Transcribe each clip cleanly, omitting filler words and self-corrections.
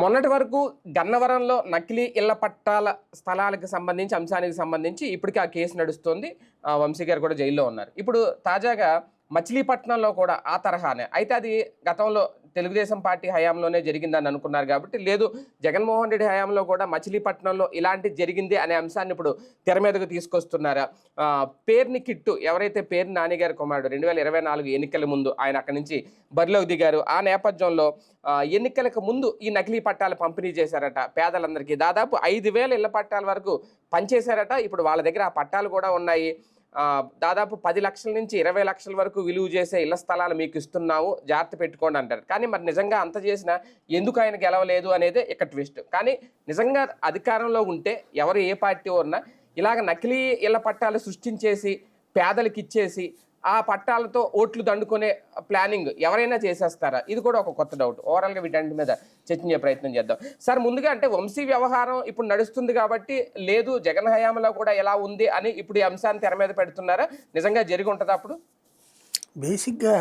మొన్నటి వరకు గన్నవరంలో నకిలీ ఇళ్ల పట్టాల స్థలాలకు సంబంధించి అంశానికి సంబంధించి ఇప్పటికీ ఆ కేసు నడుస్తోంది. వంశీ గారు కూడా జైల్లో ఉన్నారు. ఇప్పుడు తాజాగా మచిలీపట్నంలో కూడా ఆ తరహానే. అయితే అది గతంలో తెలుగుదేశం పార్టీ హయాంలోనే జరిగిందని అనుకున్నారు కాబట్టి, లేదు జగన్మోహన్ రెడ్డి హయాంలో కూడా మచిలీపట్నంలో ఇలాంటి జరిగింది అనే అంశాన్ని ఇప్పుడు తెర మీదకు తీసుకొస్తున్నారా? పేర్ని కిట్టు ఎవరైతే పేర్ని నాని గారి కుమారుడు 2024 ఎన్నికల ముందు ఆయన అక్కడి నుంచి బరిలోకి దిగారు. ఆ నేపథ్యంలో ఎన్నికలకు ముందు ఈ నకిలీ పట్టాలు పంపిణీ చేశారట పేదలందరికీ. దాదాపు 5,000 ఇళ్ల పట్టాల వరకు పనిచేశారట. ఇప్పుడు వాళ్ళ దగ్గర ఆ పట్టాలు కూడా ఉన్నాయి. దాదాపు 10 లక్షల నుంచి 20 లక్షల వరకు విలువ చేసే ఇళ్ల స్థలాలు మీకు ఇస్తున్నాము, జాగ్రత్త పెట్టుకోండి అంటారు. కానీ మరి నిజంగా అంత చేసినా ఎందుకు ఆయన గెలవలేదు అనేదే ఇక్కడ ట్విస్ట్. కానీ నిజంగా అధికారంలో ఉంటే ఎవరు ఏ పార్టీ ఉన్నా ఇలాగ నకిలీ ఇళ్ల పట్టాలు సృష్టించేసి పేదలకు ఇచ్చేసి ఆ పట్టాలతో ఓట్లు దండుకునే ప్లానింగ్ ఎవరైనా చేసేస్తారా? ఇది కూడా ఒక కొత్త డౌట్. ఓవరాల్గా వీటన్నిటి మీద చర్చించే ప్రయత్నం చేద్దాం. సార్, ముందుగా అంటే వంశీ వ్యవహారం ఇప్పుడు నడుస్తుంది కాబట్టి, లేదు జగన్ హయాంలో కూడా ఎలా ఉంది అని ఇప్పుడు ఈ అంశాన్ని తెర మీద పెడుతున్నారా? నిజంగా జరిగి ఉంటుందా? అప్పుడు బేసిక్గా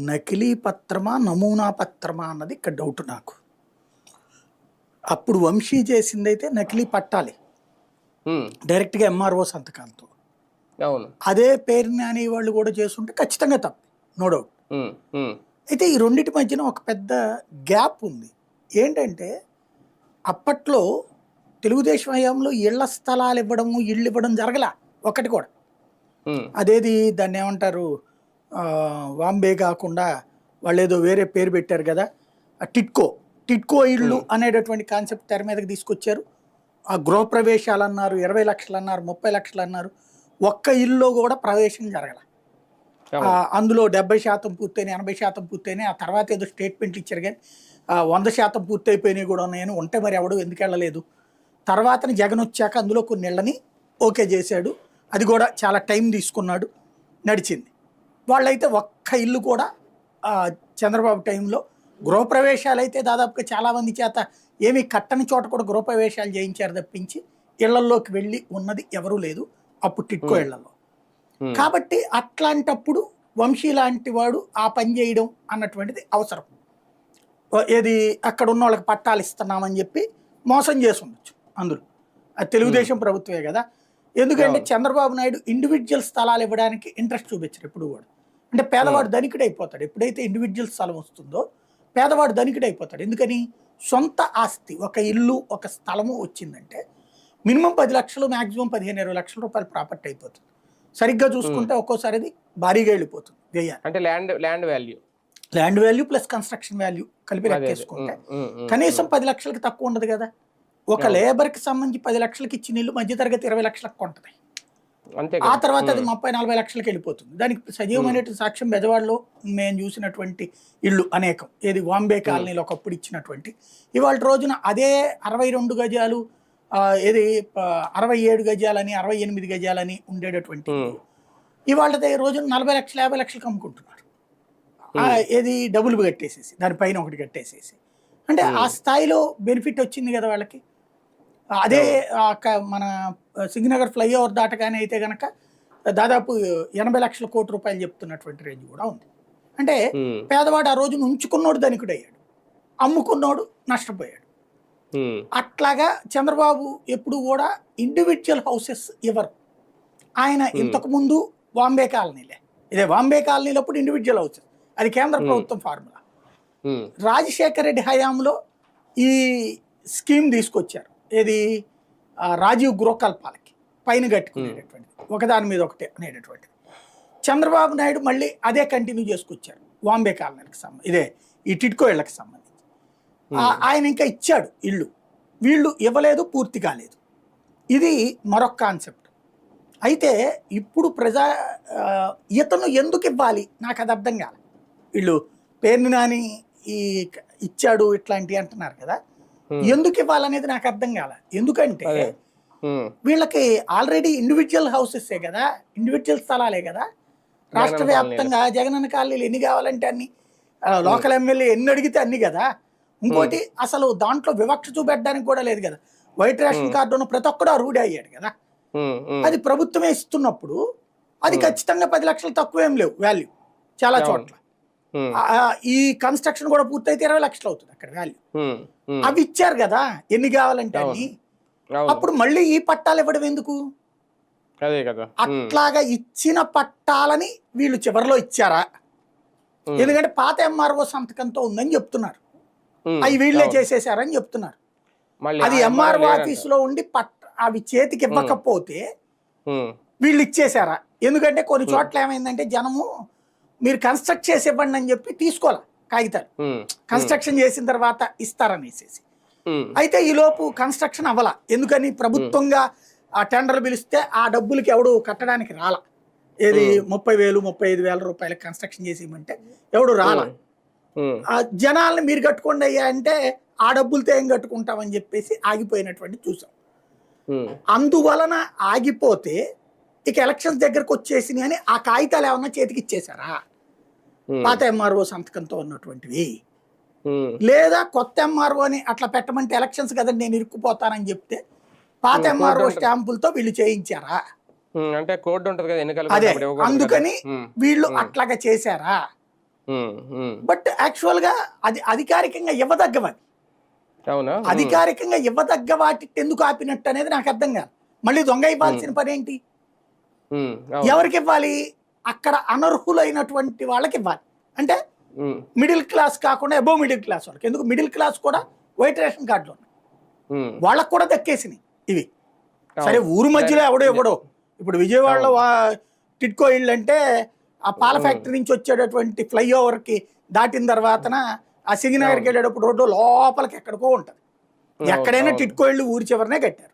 నకిలీ పత్రమా నమూనా పత్రమా అన్నది ఇక్కడ డౌట్ నాకు. అప్పుడు వంశీ చేసిందైతే నకిలీ పట్టాలి, డైరెక్ట్గా ఎంఆర్ఓ సంతకాలతో. అవును, అదే పేరుని అనే వాళ్ళు కూడా చేస్తుంటే ఖచ్చితంగా తప్పు, నో డౌట్. అయితే ఈ రెండింటి మధ్యన ఒక పెద్ద గ్యాప్ ఉంది. ఏంటంటే అప్పట్లో తెలుగుదేశం హయాంలో ఇళ్ల స్థలాలు ఇవ్వడము, ఇళ్ళు ఇవ్వడం జరగల ఒకటి కూడా. అదేది దాన్ని ఏమంటారు, వాంబే కాకుండా వాళ్ళు ఏదో వేరే పేరు పెట్టారు కదా, టిట్కో ఇళ్ళు అనేటటువంటి కాన్సెప్ట్ తెర మీదకి తీసుకొచ్చారు. ఆ గృహప్రవేశాలు అన్నారు, 20 లక్షలు అన్నారు, 30 లక్షలు అన్నారు. ఒక్క ఇల్లులో కూడా ప్రవేశం జరగల. అందులో 70% పూర్తయినాయి, 80% పూర్తయినాయి. ఆ తర్వాత ఏదో స్టేట్మెంట్లు ఇచ్చారు కానీ 100% పూర్తయిపోయినాయి కూడా ఉన్నాయని. ఉంటే మరి ఎవడు ఎందుకు వెళ్ళలేదు? తర్వాతని జగన్ వచ్చాక అందులో కొన్ని ఇళ్ళని ఓకే చేశాడు. అది కూడా చాలా టైం తీసుకున్నాడు, నడిచింది. వాళ్ళైతే ఒక్క ఇల్లు కూడా చంద్రబాబు టైంలో గృహప్రవేశాలు అయితే దాదాపుగా చాలామంది చేత ఏమీ కట్టని చోట కూడా గృహప్రవేశాలు చేయించారు తప్పించి ఇళ్లల్లోకి వెళ్ళి ఉన్నది ఎవరూ లేదు అప్పుడు టిట్కో ఇళ్లలో. కాబట్టి అట్లాంటప్పుడు వంశీ లాంటి వాడు ఆ పని చేయడం అన్నటువంటిది అవసరం. ఏది అక్కడ ఉన్న వాళ్ళకి పట్టాలు ఇస్తున్నామని చెప్పి మోసం చేసి ఉండొచ్చు. అందులో అది తెలుగుదేశం ప్రభుత్వమే కదా. ఎందుకంటే చంద్రబాబు నాయుడు ఇండివిజువల్ స్థలాలు ఇవ్వడానికి ఇంట్రెస్ట్ చూపించారు ఎప్పుడు కూడా. అంటే పేదవాడు ధనికుడు అయిపోతాడు. ఎప్పుడైతే ఇండివిజువల్ స్థలం వస్తుందో పేదవాడు ధనికుడు అయిపోతాడు. ఎందుకని? సొంత ఆస్తి, ఒక ఇల్లు ఒక స్థలము వచ్చిందంటే మినిమం 10 లక్షలు, మ్యాక్సిమం 15-20 లక్షల రూపాయలు ప్రాపర్టీ అయిపోతుంది. సరిగ్గా చూసుకుంటే ఒక్కోసారి అది భారీగా వెళ్ళిపోతుంది వ్యయాలు. అంటే land value plus construction value కలిపి లెక్కేసుకుంటే కనీసం 10 లక్షలకి తక్కువ ఉండదు కదా. ఒక లేబర్కి సంబంధించి 10 లక్షలకి ఇచ్చిన ఇల్లు మధ్యతరగతి 20 లక్షలకు కొంటది. ఆ తర్వాత అది 30-40 లక్షలకి వెళ్ళిపోతుంది. దానికి సజీవమైనటువంటి సాక్ష్యం బెజవాడలో మేము చూసినటువంటి ఇళ్ళు అనేకం. ఏది వాంబే కాలనీలో ఒకప్పుడు ఇచ్చినటువంటి, ఇవాళ రోజున అదే 62 గజాలు, ఏది 67 గజాలని 68 గజాలని ఉండేటటువంటి ఇవాళ రోజున 40 లక్షలు 50 లక్షలకు అమ్ముకుంటున్నారు. ఏది డబుల్ కట్టేసేసి దానిపైన ఒకటి కట్టేసేసి. అంటే ఆ స్థాయిలో బెనిఫిట్ వచ్చింది కదా వాళ్ళకి. అదే మన సింగనగర్ ఫ్లైఓవర్ దాటగానే అయితే కనుక దాదాపు 80 లక్షల కోటి రూపాయలు చెప్తున్నటువంటి రేంజ్ కూడా ఉంది. అంటే పేదవాడు ఆ రోజున ఉంచుకున్నోడు ధనికుడు అయ్యాడు, అమ్ముకున్నోడు నష్టపోయాడు. అట్లాగా చంద్రబాబు ఎప్పుడు కూడా ఇండివిజువల్ హౌసెస్ ఇవ్వరు. ఆయన ఇంతకు ముందు వాంబే కాలనీలే, ఇదే వాంబే కాలనీలో అప్పుడు ఇండివిజువల్ హౌసెస్, అది కేంద్ర ప్రభుత్వం ఫార్ములా. రాజశేఖర రెడ్డి హయాంలో ఈ స్కీమ్ తీసుకొచ్చారు. ఏది రాజీవ్ గృహకల్పాలకి పైన కట్టుకునేటటువంటిది, ఒకదాని మీద ఒకటే అనేటటువంటిది. చంద్రబాబు నాయుడు మళ్ళీ అదే కంటిన్యూ చేసుకొచ్చారు వాంబే కాలనీకి సంబంధించి, ఇదే ఈ టిట్కో ఇళ్ళకి సంబంధించి. ఆయన ఇంకా ఇచ్చాడు ఇళ్ళు, వీళ్ళు ఇవ్వలేదు, పూర్తి కాలేదు. ఇది మరొక కాన్సెప్ట్. అయితే ఇప్పుడు ఇతను ఎందుకు ఇవ్వాలి నాకు అది అర్థం కాలే. వీళ్ళు పేర్ని నాని ఈ ఇచ్చాడు ఇట్లాంటివి అంటున్నారు కదా, ఎందుకు ఇవ్వాలనేది నాకు అర్థం కాల. ఎందుకంటే వీళ్ళకి ఆల్రెడీ ఇండివిజువల్ హౌసెసే కదా, ఇండివిజువల్ స్థలాలే కదా. రాష్ట్ర వ్యాప్తంగా జగనన్న కాలనీలు ఎన్ని కావాలంటే అన్ని, లోకల్ ఎమ్మెల్యే ఎన్ని అడిగితే అన్ని కదా. ఇంకోటి అసలు దాంట్లో వివక్ష చూపెట్టడానికి కూడా లేదు కదా. వైట్ రేషన్ కార్డు ఉన్న ప్రతి ఒక్కడు రూఢి అయ్యాడు కదా. అది ప్రభుత్వమే ఇస్తున్నప్పుడు అది ఖచ్చితంగా 10 లక్షలు తక్కువేం లేవు వాల్యూ చాలా చోట్ల. ఉమ్, ఈ కన్స్ట్రక్షన్ కూడా పూర్తయితే 20 లక్షలు అవుతుంది అక్కడ వాల్యూ. ఉమ్, ఉమ్, అవి ఇచ్చారు కదా ఎన్ని కావాలంటే అవును. అన్ని. అవును, అప్పుడు మళ్ళీ ఈ పట్టాలు ఇవ్వడం ఎందుకు? అదే కదా. అట్లాగా ఇచ్చిన పట్టాలని వీళ్ళు చివరిలో ఇచ్చారా? ఎందుకంటే పాత ఎంఆర్ఓ సంతకంతో ఉందని చెప్తున్నారు, అవి వీళ్ళే చేసేసారని చెప్తున్నారు. మళ్ళీ అది ఎంఆర్ఓ ఆఫీసులో ఉండి అవి చేతికి ఇవ్వకపోతే వీళ్ళు ఇచ్చేసారా? ఎందుకంటే కొన్ని చోట్ల ఏమైందంటే జనము మీరు కన్స్ట్రక్ట్ చేసి ఇవ్వండి అని చెప్పి తీసుకోవాలి కాగితాలు, కన్స్ట్రక్షన్ చేసిన తర్వాత ఇస్తారనేసేసి. అయితే ఈ లోపు కన్స్ట్రక్షన్ అవ్వాల. ఎందుకని? ప్రభుత్వంగా ఆ టెండర్ పిలిస్తే ఆ డబ్బులకి ఎవడు కట్టడానికి రాలా. ఏది 30,000 35,000 రూపాయలకి కన్స్ట్రక్షన్ చేసి ఇవ్వమంటే ఎవడు రాలా. ఆ జనాల్ని మీరు కట్టుకోండి అయ్యా అంటే ఆ డబ్బులతో ఏం కట్టుకుంటామని చెప్పేసి ఆగిపోయినటువంటి చూసాం. అందువలన ఆగిపోతే ఇక ఎలక్షన్స్ దగ్గరకు వచ్చేసినాయి అని ఆ కాగితాలు ఏమన్నా చేతికి ఇచ్చేసారా? పాత ఎంఆర్ఓ సంతకంతో ఉన్నటువంటివి, లేదా కొత్త ఎంఆర్ఓని అట్లా పెట్టమంటే ఎలక్షన్స్ కదండి నేను ఇరుక్కుపోతానని చెప్తే పాత ఎంఆర్ఓ స్టాంపులతో వీళ్ళు చేయించారా? అంటే కోడ్ ఉంటది కదా ఎన్నికల. అదే అందుకని వీళ్ళు అట్లాగా చేశారా? బట్ యాక్చువల్ గా అది అధికారికంగా ఇవ్వదగ్గవని, అధికారికంగా ఇవ్వదగ్గ వాటి ఎందుకు ఆపినట్టు అనేది నాకు అర్థం కాదు. మళ్ళీ దొంగ ఇవ్వాల్సిన పని ఏంటి? ఎవరికి ఇవ్వాలి? అక్కడ అనర్హులైనటువంటి వాళ్ళకి ఇవ్వాలి. అంటే మిడిల్ క్లాస్ కాకుండా అబోవ్ మిడిల్ క్లాస్ వాళ్ళకి. ఎందుకు? మిడిల్ క్లాస్ కూడా వైట్ రేషన్ కార్డులు ఉన్నాయి, వాళ్ళకు కూడా దక్కేసినాయి ఇవి. సరే ఊరు మధ్యలో ఎవడో ఇప్పుడు విజయవాడలో టిట్కో ఇళ్ళు అంటే ఆ పాల ఫ్యాక్టరీ నుంచి వచ్చేటటువంటి ఫ్లైఓవర్కి దాటిన తర్వాతన ఆ సింగనగర్కి వెళ్ళేటప్పుడు రోడ్డు లోపలికి ఎక్కడికో ఉంటుంది. ఎక్కడైనా టిట్కో ఇళ్ళు ఊరి చివరనే కట్టారు.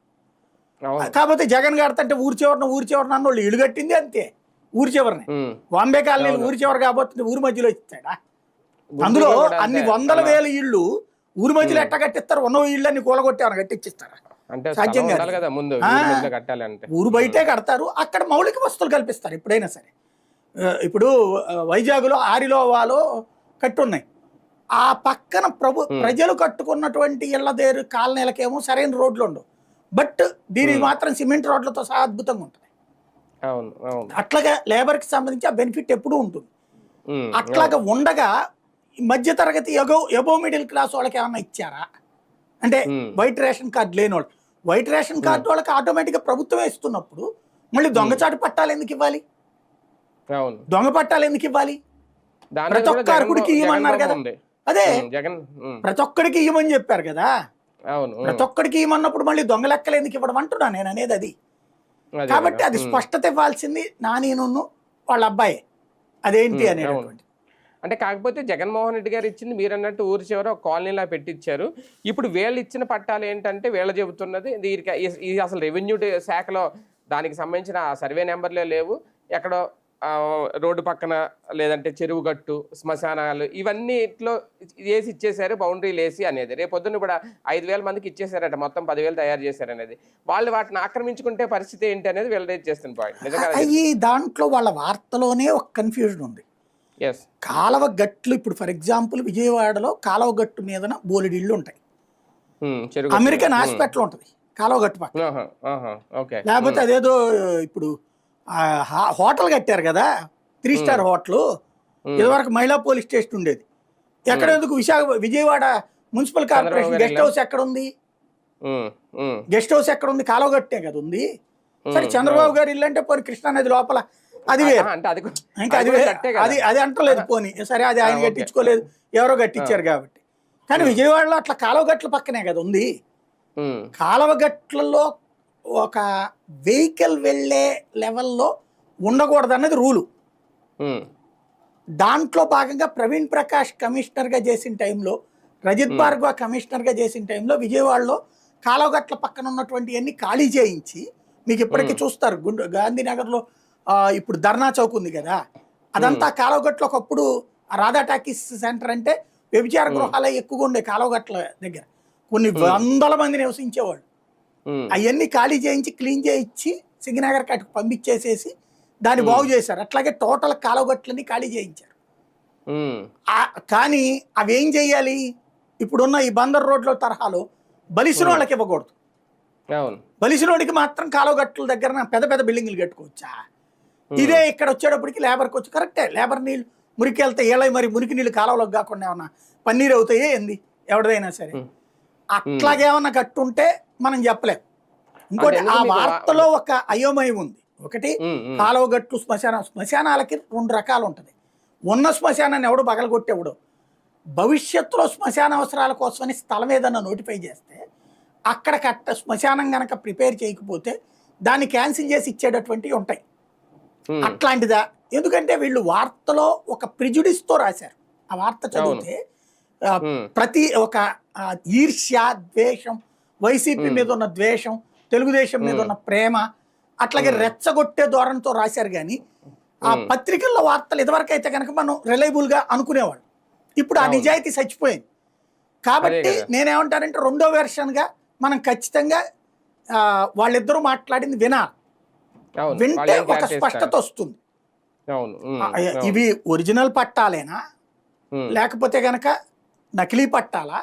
కాకపోతే జగన్ కడతంటే ఊరి చివరన అన్న వాళ్ళు ఇల్లు కట్టింది అంతే, ఊరి చివరనే. బాంబే కాలనీలు ఊరి చివర కాబట్టి ఊరి మధ్యలో ఇస్తాడా? అందులో అన్ని 100,000 ఇళ్ళు ఊరి మధ్యలో ఎట్లా కట్టిస్తారు? ఉన్న ఇళ్ళు అన్ని కూలగొట్టేవారు కట్టించిస్తారా? సాధ్యం కాదు. ఊరు బయటే కడతారు, అక్కడ మౌలిక వస్తువులు కల్పిస్తారు ఎప్పుడైనా సరే. ఇప్పుడు వైజాగ్లో ఆరిలోవాలో కట్టున్నాయి, ఆ పక్కన ప్రజలు కట్టుకున్నటువంటి ఇళ్ల దేరు కాలనీలకేమో సరైన రోడ్లు ఉండవు, బట్ దీనికి మాత్రం సిమెంట్ రోడ్లతో సహా అద్భుతంగా ఉంటుంది. అట్లాగా లేబర్కి సంబంధించి ఆ బెనిఫిట్ ఎప్పుడూ ఉంటుంది. అట్లాగా ఉండగా మధ్యతరగతి ఎబో మిడిల్ క్లాస్ వాళ్ళకి ఏమన్నా ఇచ్చారా? అంటే వైట్ రేషన్ కార్డు లేని వాళ్ళు, వైట్ రేషన్ కార్డు వాళ్ళకి ఆటోమేటిక్గా ప్రభుత్వమే ఇస్తున్నప్పుడు మళ్ళీ దొంగచాటు పట్టాలు ఎందుకు ఇవ్వాలి? దొంగ పట్టాలు ఎందుకు ఇవ్వాలి? ప్రతి ఒక్క అర్హుడికి ఇవ్వమన్నారు కదా. అదే ప్రతి ఒక్కడికి ఇవ్వమని చెప్పారు కదా. ప్రతి ఒక్కడికి ఇవ్వమన్నప్పుడు మళ్ళీ దొంగ లెక్కలు ఎందుకు ఇవ్వడం అంటున్నా నేను అనేది అది. కాబట్టి అది స్పష్టత ఇవ్వాల్సింది నానిను వాళ్ళ అబ్బాయి. అదేంటి అనేటువంటి అంటే. కాకపోతే జగన్మోహన్ రెడ్డి గారు ఇచ్చింది మీరు అన్నట్టు ఊరి చివర ఒక కాలనీలా పెట్టించారు. ఇప్పుడు వీళ్ళు ఇచ్చిన పట్టాలు ఏంటంటే వీళ్ళు చెబుతున్నది ఇది అసలు రెవెన్యూ శాఖలో దానికి సంబంధించిన సర్వే నెంబర్లే లేవు, ఎక్కడో రోడ్డు పక్కన లేదంటే చెరువు గట్టు శ్మశానాలు ఇవన్నీ ఇట్లో వేసి ఇచ్చేసారు, బౌండరీలు వేసి అనేది. రేపు పొద్దున్న కూడా 5,000 మందికి ఇచ్చేసారట, మొత్తం 10,000 తయారు చేశారనేది. వాళ్ళు వాటిని ఆక్రమించుకుంటే పరిస్థితి ఏంటి అనేది వీళ్ళు రేట్ చేస్తున్న పాయింట్. ఈ దాంట్లో వాళ్ళ వార్తలోనే ఒక కన్ఫ్యూజన్ ఉంది. కాలవ గట్లు ఇప్పుడు ఫర్ ఎగ్జాంపుల్ విజయవాడలో కాలవ గట్టు మీదన బోలెడు ఇళ్ళు ఉంటాయి, అమెరికన్ హాస్పిటల్ ఉంటుంది కాలవ గట్టు పక్కన. లేకపోతే అదేదో ఇప్పుడు హోటల్ కట్టారు కదా 3 స్టార్ హోటల్, ఇదివరకు మహిళా పోలీస్ స్టేషన్ ఉండేది. ఎక్కడ ఎందుకు? Vijayawada municipal corporation guest house ఎక్కడ ఉంది? గెస్ట్ హౌస్ ఎక్కడ ఉంది? కాలువ గట్టే కదా ఉంది. సరే చంద్రబాబు గారు ఇల్లు అంటే పోనీ కృష్ణానది లోపల, అది వేరు. ఇంకా అది అంటలేదు పోనీ, సరే అది ఆయన కట్టించుకోలేదు, ఎవరో కట్టించారు కాబట్టి. కానీ విజయవాడలో అట్లా కాలువ గట్ల పక్కనే కదా ఉంది. కాలువ గట్లలో ఒక వెహికల్ వెళ్ళే లెవెల్లో ఉండకూడదు అన్నది రూలు. దాంట్లో భాగంగా ప్రవీణ్ ప్రకాష్ కమిషనర్గా చేసిన టైంలో, రజిత్ భార్గవ కమిషనర్గా చేసిన టైంలో విజయవాడలో కాలువగట్ల పక్కన ఉన్నటువంటి అన్ని ఖాళీ చేయించి, మీకు ఇప్పటికీ చూస్తారు గాంధీనగర్లో ఇప్పుడు ధర్నా చౌక్ ఉంది కదా, అదంతా కాలువగట్లు. ఒకప్పుడు రాధా టాకీస్ సెంటర్ అంటే వ్యభిచార గృహాలే ఎక్కువగా ఉండే కాలువగట్ల దగ్గర, కొన్ని 100 మంది నివసించేవాళ్ళు. అవన్నీ ఖాళీ చేయించి క్లీన్ చేయించి సింగనగర్ కట్టుకు పంపించేసేసి దాన్ని బాగు చేశారు. అట్లాగే టోటల్ కాలువగట్లని ఖాళీ చేయించారు. కానీ అవి ఏం చెయ్యాలి? ఇప్పుడున్న ఈ బందర్ రోడ్ల తరహాలో బలిసిన వాళ్ళకి ఇవ్వకూడదు. బలిసినోడికి మాత్రం కాలువగట్ల దగ్గర పెద్ద పెద్ద బిల్డింగ్లు కట్టుకోవచ్చా? ఇదే ఇక్కడ వచ్చేటప్పటికి లేబర్కి వచ్చి కరెక్టే, లేబర్ నీళ్ళు మురికి వెళ్తే ఏళ్ళై మరి మురికి నీళ్ళు కాలువలోకి కాకుండా ఏమన్నా పన్నీరు అవుతాయే ఏంది ఎవరిదైనా సరే. అట్లాగేమన్నా కట్టుంటే మనం చెప్పలేం. ఇంకోటి ఆ వార్తలో ఒక అయోమయం ఉంది. ఒకటి కాలువ గట్లు శ్మశానాలకి 2 రకాలు ఉంటుంది. ఉన్న శ్మశానాన్ని ఎవడు పగలగొట్టేవాడు, భవిష్యత్తులో శ్మశాన అవసరాల కోసమని స్థలం ఏదన్నా నోటిఫై చేస్తే అక్కడ శ్మశానం గనక ప్రిపేర్ చేయకపోతే దాన్ని క్యాన్సిల్ చేసి ఇచ్చేటటువంటివి ఉంటాయి. అట్లాంటిదా? ఎందుకంటే వీళ్ళు వార్తలో ఒక ప్రిజుడిస్తో రాశారు. ఆ వార్త చదివితే ప్రతి ఒక ఈర్ష్య, ద్వేషం, వైసీపీ మీద ఉన్న ద్వేషం, తెలుగుదేశం మీద ఉన్న ప్రేమ, అట్లాగే రెచ్చగొట్టే ధోరణితో రాశారు. కానీ ఆ పత్రికల్లో వార్తలు ఇదివరకు అయితే కనుక మనం రిలయబుల్గా అనుకునేవాళ్ళు. ఇప్పుడు ఆ నిజాయితీ చచ్చిపోయింది. కాబట్టి నేనేమంటానంటే 2వ వెర్షన్గా మనం ఖచ్చితంగా వాళ్ళిద్దరూ మాట్లాడింది వింటే ఒక స్పష్టత వస్తుంది. ఇవి ఒరిజినల్ పట్టాలేనా, లేకపోతే గనక నకిలీ పట్టాలా,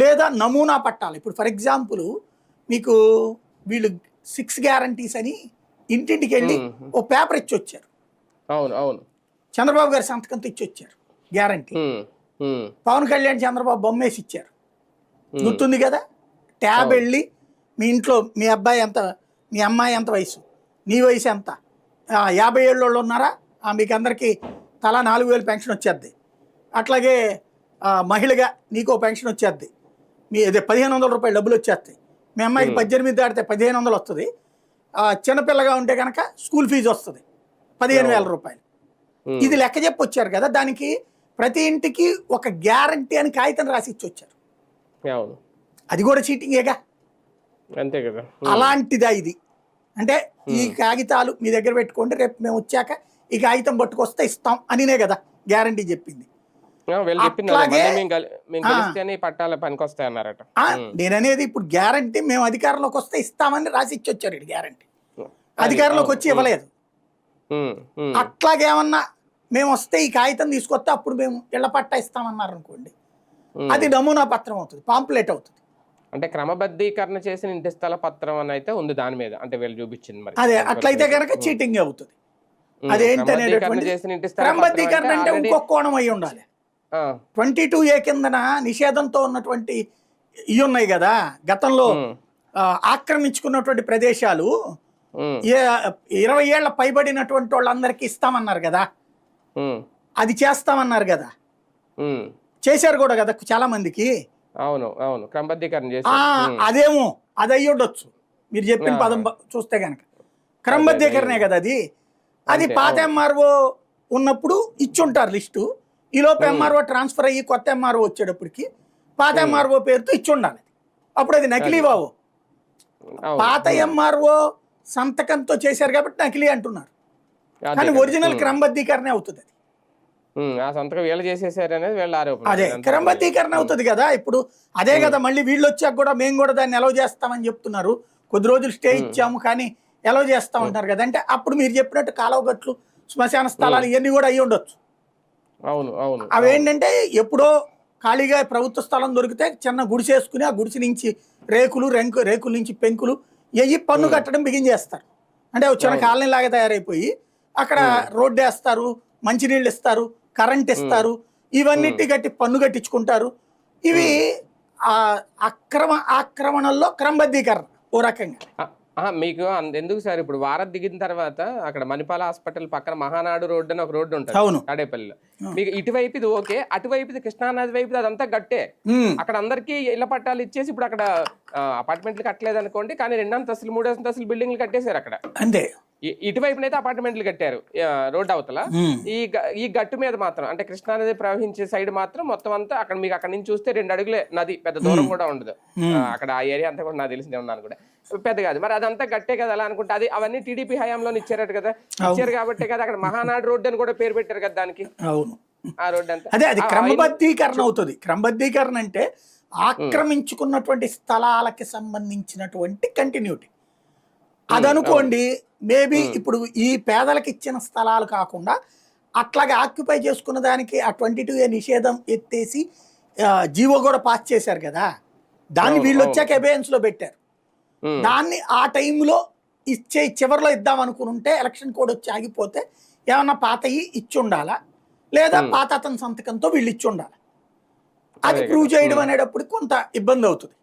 లేదా నమూనా పట్టాలా? ఇప్పుడు ఫర్ ఎగ్జాంపుల్ మీకు వీళ్ళు 6 గ్యారంటీస్ అని ఇంటింటికి వెళ్ళి ఓ పేపర్ ఇచ్చి వచ్చారు. చంద్రబాబు గారి సంతకంతో ఇచ్చి వచ్చారు గ్యారంటీ. పవన్ కళ్యాణ్ చంద్రబాబు బొమ్మేసి ఇచ్చారు, గుర్తుంది కదా. ట్యాబ్ వెళ్ళి మీ ఇంట్లో మీ అబ్బాయి ఎంత, మీ అమ్మాయి ఎంత వయసు, నీ వయసు ఎంత, 50 ఏళ్ళ వాళ్ళు ఉన్నారా, మీకు అందరికీ తలా 4,000 పెన్షన్ వచ్చేద్ది. అట్లాగే మహిళగా నీకో పెన్షన్ వచ్చేద్ది, మీ అదే 1,500 రూపాయలు డబ్బులు వచ్చేస్తాయి. మీ అమ్మాయికి 18 దాటితే 1,500 వస్తుంది. చిన్నపిల్లగా ఉంటే కనుక స్కూల్ ఫీజు వస్తుంది 15,000 రూపాయలు. ఇది లెక్క చెప్పి వచ్చారు కదా. దానికి ప్రతి ఇంటికి ఒక గ్యారంటీ అని కాగితం రాసి ఇచ్చి వచ్చారు. అది కూడా చీటింగేగా, అంతే కదా. అలాంటిదా ఇది? అంటే ఈ కాగితాలు మీ దగ్గర పెట్టుకోండి, రేపు మేము వచ్చాక ఈ కాగితం పట్టుకొస్తే ఇస్తాం అనినే కదా గ్యారంటీ చెప్పింది. నేననేది ఇప్పుడు గ్యారంటీ మేము అధికారంలోకి వస్తే ఇస్తామని రాసి ఇచ్చి వచ్చారు. ఇది గ్యారంటీ అధికారంలోకి వచ్చి ఇవ్వలేదు. అట్లాగేమన్నా మేము వస్తే ఈ కాగితం తీసుకొస్తే అప్పుడు మేము ఇళ్ల పట్టా ఇస్తామన్నారు అనుకోండి, అది నమూనా పత్రం అవుతుంది, పాంప్లెట్ అవుతుంది. అంటే క్రమబద్ధీకరణ చేసిన ఇంటి స్థల పత్రం అని అయితే ఉంది దాని మీద, అంటే వీళ్ళు చూపించింది. మరి అదే అట్లయితే కనుక చీటింగ్ అవుతుంది. అదేంటనేటటువంటి క్రమబద్ధీకరణ అంటే ఇంకొక కోణం అయి ఉండాలి. 22A కిందన నిషేధంతో ఉన్నటువంటి ఇవి ఉన్నాయి కదా, గతంలో ఆక్రమించుకున్నటువంటి ప్రదేశాలు 20 ఏళ్ల పైబడినటువంటి వాళ్ళందరికీ ఇస్తామన్నారు కదా, అది చేస్తామన్నారు కదా, చేశారు కూడా కదా చాలా మందికి. క్రమబద్ధీకరణ చేసి అదేమో అది అయ్యి ఉండొచ్చు. మీరు చెప్పిన పదం చూస్తే కనుక క్రమబద్ధీకరణే కదా అది. అది పాత ఎంఆర్ఓ ఉన్నప్పుడు ఇచ్చుంటారు లిస్టు. ఈలోపు ఎంఆర్ఓ ట్రాన్స్ఫర్ అయ్యి కొత్త ఎంఆర్ఓ వచ్చేటప్పటికి పాత ఎంఆర్ఓ పేరుతో ఇచ్చి ఉండాలి. అప్పుడు అది నకిలీ బావు. పాత ఎంఆర్ఓ సంతకంతో చేశారు కాబట్టి నకిలీ అంటున్నారు, కానీ ఒరిజినల్ క్రమబద్ధీకరణ అవుతుంది. అదే క్రమబద్ధీకరణ అవుతుంది కదా. ఇప్పుడు అదే కదా మళ్ళీ వీళ్ళు వచ్చాక కూడా మేము కూడా దాన్ని ఎలవ్ చేస్తామని చెప్తున్నారు. కొద్ది రోజులు స్టే ఇచ్చాము కానీ ఎలవ్ చేస్తా ఉంటారు కదా. అంటే అప్పుడు మీరు చెప్పినట్టు కాలువగట్లు, శ్మశాన స్థలాలు ఇవన్నీ కూడా అయ్యి ఉండొచ్చు. అవేంటంటే ఎప్పుడో ఖాళీగా ప్రభుత్వ స్థలం దొరికితే చిన్న గుడిసేసుకుని ఆ గుడిసి నుంచి రేకుల నుంచి పెంకులు ఎయ్యి పన్ను కట్టడం బిగించేస్తారు. అంటే చిన్న కాలనీ లాగా తయారైపోయి అక్కడ రోడ్డు వేస్తారు, మంచినీళ్ళు ఇస్తారు, కరెంట్ ఇస్తారు, ఇవన్నిటి కట్టి పన్ను కట్టించుకుంటారు. ఇవి ఆక్రమణల్లో క్రమబద్ధీకరణ ఓ రకంగా. మీకు ఎందుకు సార్, ఇప్పుడు వారధి దిగిన తర్వాత అక్కడ మణిపాల హాస్పిటల్ పక్కన మహానాడు రోడ్డు అని ఒక రోడ్డు ఉంటుంది తాడేపల్లిలో. మీకు ఇటువైపు ఇది ఓకే, అటువైపు కృష్ణానది వైపు అదంతా గట్టే. అక్కడ అందరికీ ఇళ్ల పట్టాలు ఇచ్చేసి ఇప్పుడు అక్కడ అపార్ట్మెంట్లు కట్టలేదు అనుకోండి, కానీ 2 అంతస్తులు 3 అంతస్తులు బిల్డింగ్లు కట్టేశారు అక్కడ. అంతే ఇటువైపునైతే అపార్ట్మెంట్లు కట్టారు రోడ్డు అవతల. ఈ గట్టు మీద మాత్రం అంటే కృష్ణానది ప్రవహించే సైడ్ మాత్రం మొత్తం అంతా అక్కడ మీకు అక్కడ నుంచి చూస్తే 2 అడుగులే నది, పెద్ద దూరం కూడా ఉండదు. అక్కడ ఆ ఏరియా అంతా కూడా నాకు తెలిసిందే ఉన్నాను కూడా పెద్ద కాదు. మరి అదంతా గట్టే కదా అలా అనుకుంటే, అది అవన్నీ టీడీపీ హయాంలో ఇచ్చారట కదా, ఇచ్చారు కాబట్టి కదా అక్కడ మహానాడు రోడ్డు అని కూడా పేరు పెట్టారు కదా దానికి. ఆ రోడ్డు అంతా అదే అది క్రమబద్ధీకరణ అవుతుంది. క్రమబద్ధీకరణ అంటే ఆక్రమించుకున్నటువంటి స్థలాలకి సంబంధించినటువంటి కంటిన్యూటీ. అదనుకోండి మేబీ ఇప్పుడు ఈ పేదలకు ఇచ్చిన స్థలాలు కాకుండా అట్లాగే ఆక్యుపై చేసుకున్న దానికి ఆ 22A నిషేధం ఎత్తేసి జీవో కూడా పాస్ చేశారు కదా, దాన్ని వీళ్ళు వచ్చాక అబేయన్స్ లో పెట్టారు. దాన్ని ఆ టైంలో చివరిలో ఇద్దాం అనుకుంటే ఎలక్షన్ కోడ్ వచ్చి ఆగిపోతే ఏమన్నా పాతయి ఇచ్చి ఉండాలా, లేదా పాత అతని సంతకంతో వీళ్ళు ఇచ్చి ఉండాలి. అది ప్రూవ్ చేయడం అనేటప్పుడు కొంత ఇబ్బంది అవుతుంది.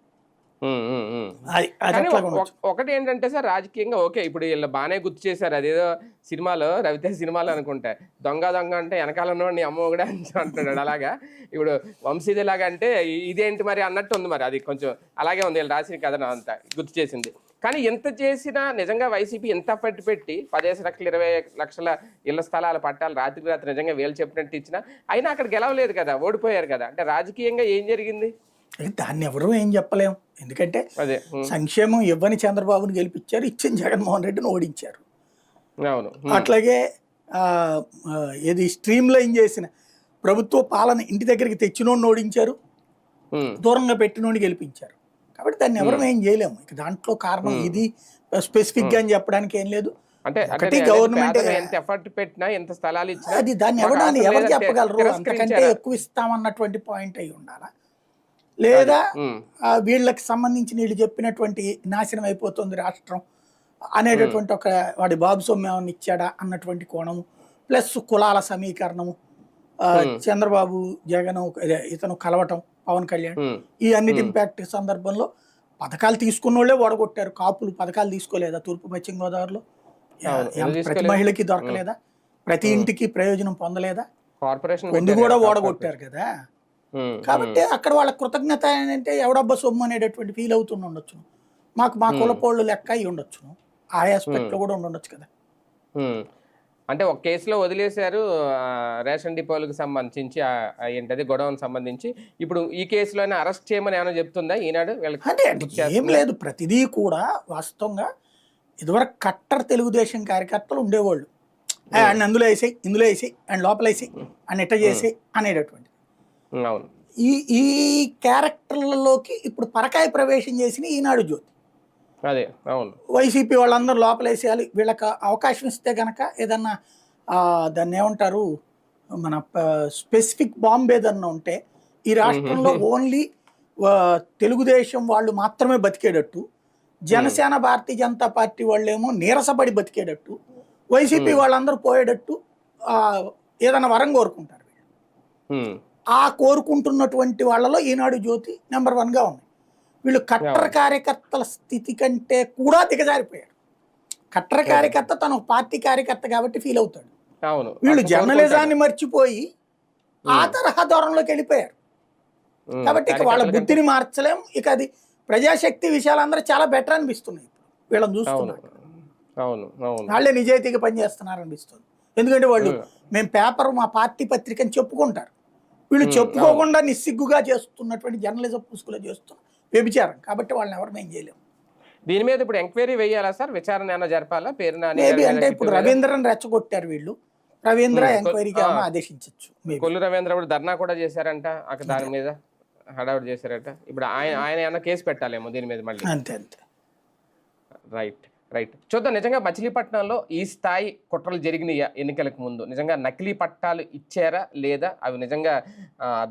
అది కానీ ఒకటి ఏంటంటే సార్, రాజకీయంగా ఓకే, ఇప్పుడు వీళ్ళు బాగానే గుర్తు చేశారు, అదేదో సినిమాలో రవితేజ సినిమాలో అనుకుంటా, దొంగ దొంగ అంటే వెనకాల ఉన్నవాడిని అమ్మ కూడా అంటున్నాడు. అలాగా ఇప్పుడు వంశీది లాగా అంటే ఇదేంటి మరి అన్నట్టు ఉంది. మరి అది కొంచెం అలాగే ఉంది వీళ్ళు రాసిన కథను అంతా గుర్తు చేసింది. కానీ ఎంత చేసినా నిజంగా వైసీపీ ఎంత ఎఫర్ట్ పెట్టి 15 లక్షలు 20 లక్షల ఇళ్ల స్థలాల పట్టాలు రాత్రికి రాత్రి నిజంగా వీళ్ళు చెప్పినట్టు ఇచ్చినా అయినా అక్కడ గెలవలేదు కదా, ఓడిపోయారు కదా. అంటే రాజకీయంగా ఏం జరిగింది? దాన్ని ఎవరు ఏం చెప్పలేము. ఎందుకంటే సంక్షేమం ఇవ్వని చంద్రబాబుని గెలిపించారు, ఇచ్చిన జగన్మోహన్ రెడ్డిని ఓడించారు. అట్లాగే ఏది స్ట్రీమ్ లైన్ చేసిన ప్రభుత్వ పాలన ఇంటి దగ్గరికి తెచ్చినోడిని ఓడించారు, దూరంగా పెట్టినోడిని గెలిపించారు. కాబట్టి దాన్ని ఎవరు ఏం చేయలేము. ఇక దాంట్లో కారణం ఇది స్పెసిఫిక్ గా అని చెప్పడానికి ఏం లేదు. అంటే గవర్నమెంట్ ఎఫర్ట్ పెట్టినా ఎంత స్థలాలు ఇచ్చినా అది దాన్ని ఎవరు చెప్పగలరు? అంతకంటే ఎక్కువ ఇస్తామన్నటువంటి పాయింట్ అయి ఉండాలా, లేదా వీళ్ళకి సంబంధించి వీళ్ళు చెప్పినటువంటి నాశనం అయిపోతుంది రాష్ట్రం అనేటటువంటి ఒక వాడి బాబు సొమ్యం ఇచ్చాడా అన్నటువంటి కోణము, ప్లస్ కులాల సమీకరణము, చంద్రబాబు జగన్ ఇతను కలవటం, పవన్ కళ్యాణ్, ఈ అన్నిటి ఇంపాక్ట్ సందర్భంలో పథకాలు తీసుకున్న వాళ్ళే ఓడగొట్టారు. కాపులు పథకాలు తీసుకోలేదా? తూర్పు పశ్చిమ గోదావరిలో ప్రతి మహిళకి దొరకలేదా? ప్రతి ఇంటికి ప్రయోజనం పొందలేదా? కొన్ని కూడా ఓడగొట్టారు కదా. కాబట్టి అక్కడ వాళ్ళ కృతజ్ఞత ఏంటంటే ఎవడబ్బా సొమ్ము అనేటటువంటి ఫీల్ అవుతుండ ఉండొచ్చు. మా కులపోళ్ళు లెక్క అయి ఉండొచ్చు, ఆ ఆస్పెక్ట్ లో కూడా ఉండొచ్చు కదా. అంటే ఒక కేసులో వదిలేశారు రేషన్ డిపోలకు సంబంధించి, ఏంటది గొడవకు సంబంధించి. ఇప్పుడు ఈ కేసులోనే అరెస్ట్ చేయమని ఏమైనా చెప్తుందా ఈనాడు? అంటే ఏం లేదు, ప్రతిదీ కూడా వాస్తవంగా ఇదివరకు కట్టర్ తెలుగుదేశం కార్యకర్తలు ఉండేవాళ్ళు, అండ్ అందులో వేసాయి, ఇందులో వేసాయి, అండ్ లోపల వేసాయి, అండ్ ఎట్ట చేసాయి అనేటటువంటి. ఈ క్యారెక్టర్లలోకి ఇప్పుడు పరకాయ ప్రవేశం చేసిన ఈనాడు జ్యోతి. అదే అవును, వైసీపీ వాళ్ళందరూ లోపలేసేయాలి, వీళ్ళకి అవకాశం ఇస్తే గనక ఏదన్నా దాన్ని ఏమంటారు, మన స్పెసిఫిక్ బాంబు ఏదన్నా ఉంటే ఈ రాష్ట్రంలో ఓన్లీ తెలుగుదేశం వాళ్ళు మాత్రమే బతికేటట్టు, జనసేన భారతీయ జనతా పార్టీ వాళ్ళేమో నీరసపడి బతికేటట్టు, వైసీపీ వాళ్ళందరూ పోయేటట్టు ఏదన్నా వరం కోరుకుంటారు. ఆ కోరుకుంటున్నటువంటి వాళ్ళలో ఈనాడు జ్యోతి నెంబర్ 1గా ఉంది. వీళ్ళు కట్టర్ కార్యకర్తల స్థితి కంటే కూడా దిగజారిపోయారు. కట్టర్ కార్యకర్త తన పార్టీ కార్యకర్త కాబట్టి ఫీల్ అవుతాడు. వీళ్ళు జర్నలిజాన్ని మర్చిపోయి ఆ తరహా దూరంలోకి వెళ్ళిపోయారు. కాబట్టి ఇక వాళ్ళ బుద్ధిని మార్చలేం. ఇక అది ప్రజాశక్తి విషయాలందరూ చాలా బెటర్ అనిపిస్తున్నాయి వీళ్ళని చూస్తున్నారు. వాళ్ళే నిజాయితీగా పనిచేస్తున్నారు అనిపిస్తుంది. ఎందుకంటే వాళ్ళు మేము పేపర్ మా పార్టీ పత్రిక అని చెప్పుకుంటారు. వీళ్ళు చెప్పుకోకుండా నిస్సిగ్గుగా చేస్తున్నటువంటి జర్నలిజం పుసుకులో చేస్తున్న వ్యభిచారం. కాబట్టి వాళ్ళని ఎవరు మేము చేయలేము. దీని మీద ఇప్పుడు ఎంక్వైరీ వేయాలా సార్? విచారణ ఏమైనా జరపాలా? మేబీ అంటే ఇప్పుడు రవీంద్రని రెచ్చగొట్టారు వీళ్ళు, రవీంద్ర ఎంక్వైరీకి ఆదేశించవచ్చు. కొల్లు రవీంద్ర కూడా ధర్నా కూడా చేశారంట, అక్కడ దాని మీద హడావుడి చేశారట. ఇప్పుడు ఆయన ఏమన్నా కేసు పెట్టాలేమో దీని మీద మళ్ళీ. అంతే. రైట్. చూద్దాం. నిజంగా మచిలీపట్నంలో ఈ స్థాయి కుట్రలు జరిగినాయా? ఎన్నికలకు ముందు నిజంగా నకిలీ పట్టాలు ఇచ్చారా లేదా? అవి నిజంగా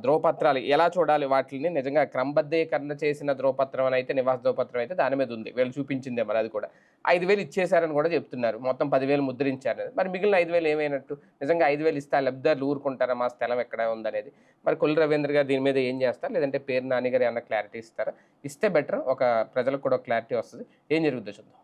ధ్రువపత్రాలు ఎలా చూడాలి? వాటిని నిజంగా క్రమబద్ధీకరణ చేసిన ధ్రువపత్రం అని అయితే, నివాస ధ్రువపత్రం అయితే దాని మీద ఉంది. వీళ్ళు చూపించిందే మరి అది కూడా 5,000 ఇచ్చేశారని కూడా చెప్తున్నారు. మొత్తం 10,000 ముద్రించారు. మరి మిగిలిన 5,000 ఏమైనట్టు? నిజంగా 5,000 ఇస్తే లబ్ధిదారులు ఊరుకుంటారా? మా స్థలం ఎక్కడ ఉందనేది మరి కొల్లు రవీంద్ర గారు దీని మీద ఏం చేస్తారు? లేదంటే పేరు నాని గారు ఏమన్నా క్లారిటీ ఇస్తారా? ఇస్తే బెటర్, ఒక ప్రజలకు కూడా క్లారిటీ వస్తుంది. ఏం జరుగుతుందో చూద్దాం.